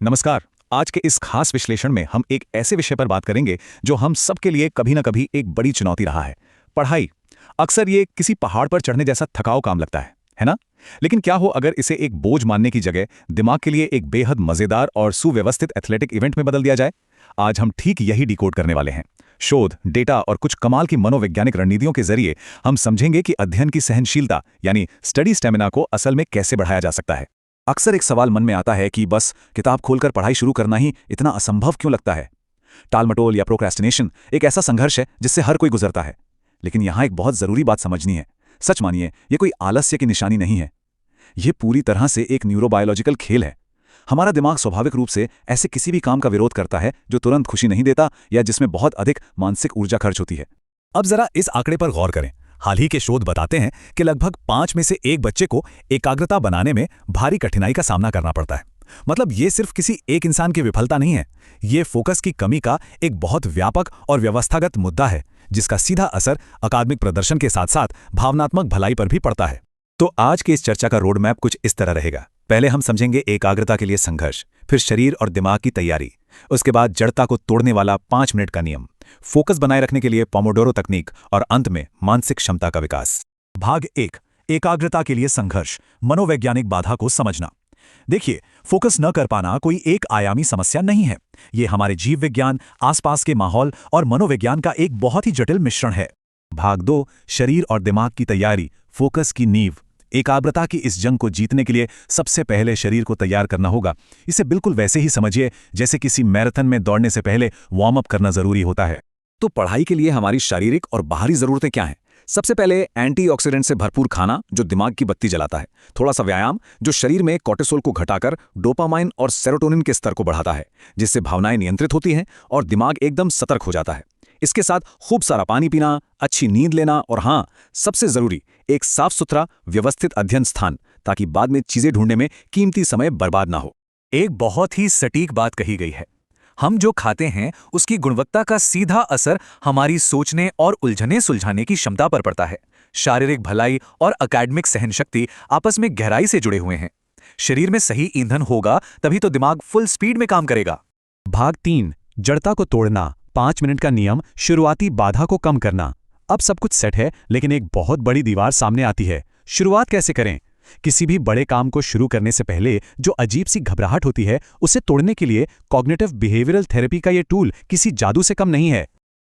नमस्कार। आज के इस खास विश्लेषण में हम एक ऐसे विषय पर बात करेंगे जो हम सबके लिए कभी ना कभी एक बड़ी चुनौती रहा है। पढ़ाई। अक्सर ये किसी पहाड़ पर चढ़ने जैसा थकाऊ काम लगता है ना? लेकिन क्या हो अगर इसे एक बोझ मानने की जगह दिमाग के लिए एक बेहद मजेदार और सुव्यवस्थित एथलेटिक इवेंट में बदल दिया जाए? आज हम ठीक यही डिकोड करने वाले हैं। शोध, डेटा और कुछ कमाल की मनोवैज्ञानिक रणनीतियों के जरिए हम समझेंगे कि अध्ययन की सहनशीलता यानी स्टडी स्टेमिना को असल में कैसे बढ़ाया जा सकता है। अक्सर एक सवाल मन में आता है कि बस किताब खोलकर पढ़ाई शुरू करना ही इतना असंभव क्यों लगता है। टालमटोल या प्रोक्रेस्टिनेशन एक ऐसा संघर्ष है जिससे हर कोई गुजरता है। लेकिन यहाँ एक बहुत जरूरी बात समझनी है। सच मानिए, ये कोई आलस्य की निशानी नहीं है। ये पूरी तरह से एक न्यूरोबायोलॉजिकल खेल है। हमारा दिमाग स्वाभाविक रूप से ऐसे किसी भी काम का विरोध करता है जो तुरंत खुशी नहीं देता या जिसमें बहुत अधिक मानसिक ऊर्जा खर्च होती है। अब जरा इस आंकड़े पर गौर करें। हाल ही के शोध बताते हैं कि लगभग 5 में से 1 बच्चे को एकाग्रता बनाने में भारी कठिनाई का सामना करना पड़ता है। मतलब ये सिर्फ किसी एक इंसान की विफलता नहीं है, ये फोकस की कमी का एक बहुत व्यापक और व्यवस्थागत मुद्दा है जिसका सीधा असर अकादमिक प्रदर्शन के साथ साथ भावनात्मक भलाई पर भी पड़ता है। तो आज के इस चर्चा का रोड मैप कुछ इस तरह रहेगा। पहले हम समझेंगे एकाग्रता के लिए संघर्ष, फिर शरीर और दिमाग की तैयारी, उसके बाद जड़ता को तोड़ने वाला 5 मिनट का नियम, फोकस बनाए रखने के लिए पोमोडोरो तकनीक और अंत में मानसिक क्षमता का विकास। भाग 1, एकाग्रता के लिए संघर्ष, मनोवैज्ञानिक बाधा को समझना। देखिए, फोकस न कर पाना कोई एक आयामी समस्या नहीं है। ये हमारे जीव विज्ञान, आसपास के माहौल और मनोविज्ञान का एक बहुत ही जटिल मिश्रण है। भाग 2, शरीर और दिमाग की तैयारी, फोकस की नींव। एकाग्रता की इस जंग को जीतने के लिए सबसे पहले शरीर को तैयार करना होगा। इसे बिल्कुल वैसे ही समझिए जैसे किसी मैराथन में दौड़ने से पहले वार्म अप करना जरूरी होता है। तो पढ़ाई के लिए हमारी शारीरिक और बाहरी जरूरतें क्या हैं? सबसे पहले एंटीऑक्सीडेंट से भरपूर खाना जो दिमाग की बत्ती जलाता है, थोड़ा सा व्यायाम जो शरीर में कोर्टिसोल को घटाकर डोपामाइन और सेरोटोनिन के स्तर को बढ़ाता है, जिससे भावनाएं नियंत्रित होती हैं और दिमाग एकदम सतर्क हो जाता है। इसके साथ खूब सारा पानी पीना, अच्छी नींद लेना और हाँ, सबसे जरूरी एक साफ सुथरा व्यवस्थित अध्ययन स्थान, ताकि बाद में चीजें ढूंढने में कीमती समय बर्बाद ना हो। एक बहुत ही सटीक बात कही गई है। हम जो खाते हैं उसकी गुणवत्ता का सीधा असर हमारी सोचने और उलझने सुलझाने की क्षमता पर पड़ता है। शारीरिक भलाई और अकादमिक सहनशक्ति आपस में गहराई से जुड़े हुए हैं। शरीर में सही ईंधन होगा तभी तो दिमाग फुल स्पीड में काम करेगा। भाग 3, जड़ता को तोड़ना, 5 मिनट का नियम, शुरुआती बाधा को कम करना। अब सब कुछ सेट है, लेकिन एक बहुत बड़ी दीवार सामने आती है। शुरुआत कैसे करें? किसी भी बड़े काम को शुरू करने से पहले जो अजीब सी घबराहट होती है, उसे तोड़ने के लिए कॉग्निटिव बिहेवियरल थेरेपी का ये टूल किसी जादू से कम नहीं है।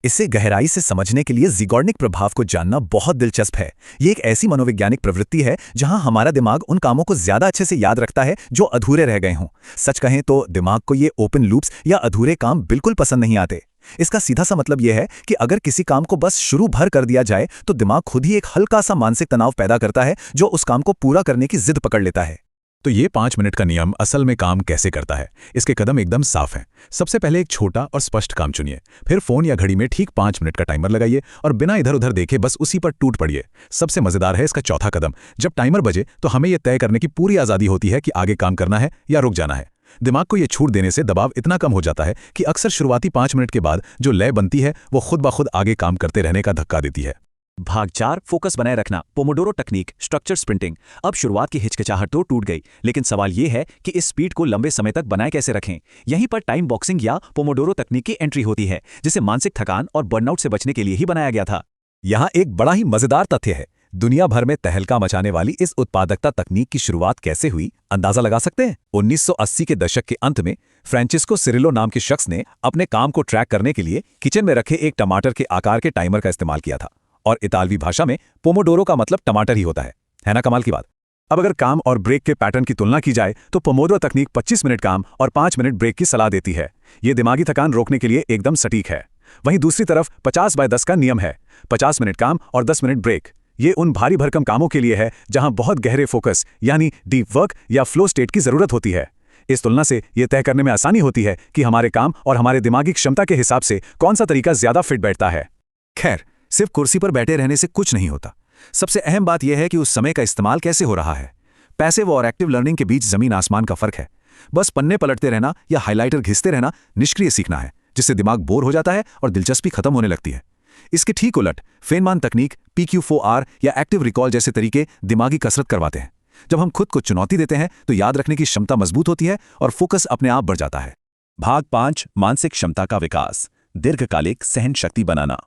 इसे गहराई से समझने के लिए ज़िगोर्निक प्रभाव को जानना बहुत दिलचस्प है। ये एक ऐसी मनोवैज्ञानिक प्रवृत्ति है जहां हमारा दिमाग उन कामों को ज्यादा अच्छे से याद रखता है जो अधूरे रह गए हों। सच कहें तो दिमाग को ये ओपन लूप्स या अधूरे काम बिल्कुल पसंद नहीं आते। इसका सीधा सा मतलब यह है कि अगर किसी काम को बस शुरू भर कर दिया जाए तो दिमाग खुद ही एक हल्का सा मानसिक तनाव पैदा करता है जो उस काम को पूरा करने की जिद पकड़ लेता है। तो ये 5 मिनट का नियम असल में काम कैसे करता है? इसके कदम एकदम साफ हैं। सबसे पहले एक छोटा और स्पष्ट काम चुनिए, फिर फोन या घड़ी में ठीक 5 मिनट का टाइमर लगाइए और बिना इधर उधर देखे बस उसी पर टूट पड़िए। सबसे मजेदार है इसका चौथा कदम। जब टाइमर बजे तो हमें यह तय करने की पूरी आजादी होती है कि आगे काम करना है या रुक जाना है। दिमाग को यह छूट देने से दबाव इतना कम हो जाता है कि अक्सर शुरुआती 5 मिनट के बाद जो लय बनती है वो खुद ब खुद आगे काम करते रहने का धक्का देती है। भाग 4, फोकस बनाए रखना, पोमोडोरो तकनीक, स्ट्रक्चर स्प्रिंटिंग। अब शुरुआत की हिचकिचाहट तो टूट गई, लेकिन सवाल यह है कि इस स्पीड को लंबे समय तक बनाए कैसे रखें। यहीं पर टाइम बॉक्सिंग या पोमोडोरो तकनीक की एंट्री होती है, जिसे मानसिक थकान और बर्नआउट से बचने के लिए ही बनाया गया था। यहाँ एक बड़ा ही मजेदार तथ्य है। दुनिया भर में तहलका मचाने वाली इस उत्पादकता तकनीक की शुरुआत कैसे हुई, अंदाजा लगा सकते हैं? 1980 के दशक के अंत में फ्रांसिस्को सिरिलो नाम के शख्स ने अपने काम को ट्रैक करने के लिए किचन में रखे एक टमाटर के आकार के टाइमर का इस्तेमाल किया था। और इतालवी भाषा में पोमोडोरो का मतलब टमाटर ही होता है ना? कमाल की बात। अब अगर काम और ब्रेक के पैटर्न की तुलना की जाए तो पोमोडोरो तकनीक 25 मिनट काम और 5 मिनट ब्रेक की सलाह देती है। ये दिमागी थकान रोकने के लिए एकदम सटीक है। वहीं दूसरी तरफ 50/10 का नियम है, 50 मिनट काम और 10 मिनट ब्रेक। ये उन भारी भरकम कामों के लिए है जहां बहुत गहरे फोकस यानी डीप वर्क या फ्लो स्टेट की जरूरत होती है। इस तुलना से यह तय करने में आसानी होती है कि हमारे काम और हमारे दिमागी क्षमता के हिसाब से कौन सा तरीका ज्यादा फिट बैठता है। खैर, सिर्फ कुर्सी पर बैठे रहने से कुछ नहीं होता। सबसे अहम बात यह है कि उस समय का इस्तेमाल कैसे हो रहा है। पैसिव और एक्टिव लर्निंग के बीच जमीन आसमान का फर्क है। बस पन्ने पलटते रहना या हाइलाइटर घिसते रहना निष्क्रिय सीखना है, जिससे दिमाग बोर हो जाता है और दिलचस्पी खत्म होने लगती है। इसके ठीक उलट फेनमान तकनीक, PQ4R या एक्टिव रिकॉल जैसे तरीके दिमागी कसरत करवाते हैं। जब हम खुद को चुनौती देते हैं तो याद रखने की क्षमता मजबूत होती है और फोकस अपने आप बढ़ जाता है। भाग 5, मानसिक क्षमता का विकास, दीर्घकालिक सहन शक्ति बनाना।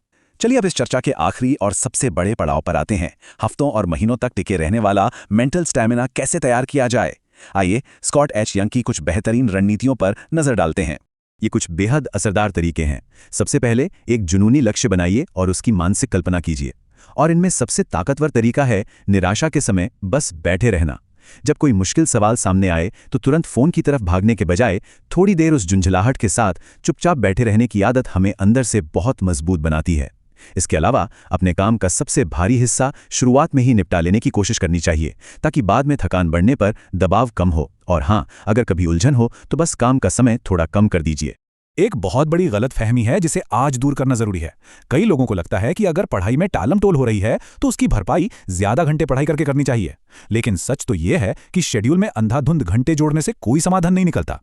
चलिए अब इस चर्चा के आखिरी और सबसे बड़े पड़ाव पर आते हैं, हफ्तों और महीनों तक टिके रहने वाला मेंटल स्टैमिना कैसे तैयार किया जाए। आइए स्कॉट एच यंग की कुछ बेहतरीन रणनीतियों पर नजर डालते हैं। ये कुछ बेहद असरदार तरीके हैं। सबसे पहले एक जुनूनी लक्ष्य बनाइए और उसकी मानसिक कल्पना कीजिए। और इनमें सबसे ताकतवर तरीका है निराशा के समय बस बैठे रहना। जब कोई मुश्किल सवाल सामने आए तो तुरंत फोन की तरफ भागने के बजाय थोड़ी देर उस झुंझलाहट के साथ चुपचाप बैठे रहने की आदत हमें अंदर से बहुत मजबूत बनाती है। इसके अलावा अपने काम का सबसे भारी हिस्सा शुरुआत में ही निपटा लेने की कोशिश करनी चाहिए, ताकि बाद में थकान बढ़ने पर दबाव कम हो। और हाँ, अगर कभी उलझन हो तो बस काम का समय थोड़ा कम कर दीजिए। एक बहुत बड़ी गलतफहमी है जिसे आज दूर करना जरूरी है। कई लोगों को लगता है कि अगर पढ़ाई में टालम टोल हो रही है तो उसकी भरपाई ज्यादा घंटे पढ़ाई करके करनी चाहिए। लेकिन सच तो यह है कि शेड्यूल में अंधाधुंध घंटे जोड़ने से कोई समाधान नहीं निकलता।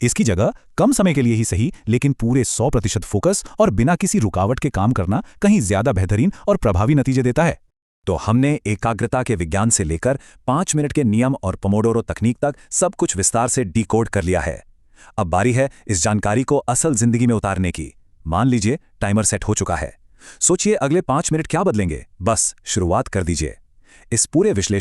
इसकी जगह कम समय के लिए ही सही लेकिन पूरे 100% फोकस और बिना किसी रुकावट के काम करना कहीं ज्यादा बेहतरीन और प्रभावी नतीजे देता है। तो हमने एकाग्रता के विज्ञान से लेकर 5 मिनट के नियम और पोमोडोरो तकनीक तक सब कुछ विस्तार से डिकोड कर लिया है। अब बारी है इस जानकारी को असल जिंदगी में उतारने की। मान लीजिए टाइमर सेट हो चुका है। सोचिए अगले 5 मिनट क्या बदलेंगे, बस शुरुआत कर दीजिए। इस पूरे विश्लेषण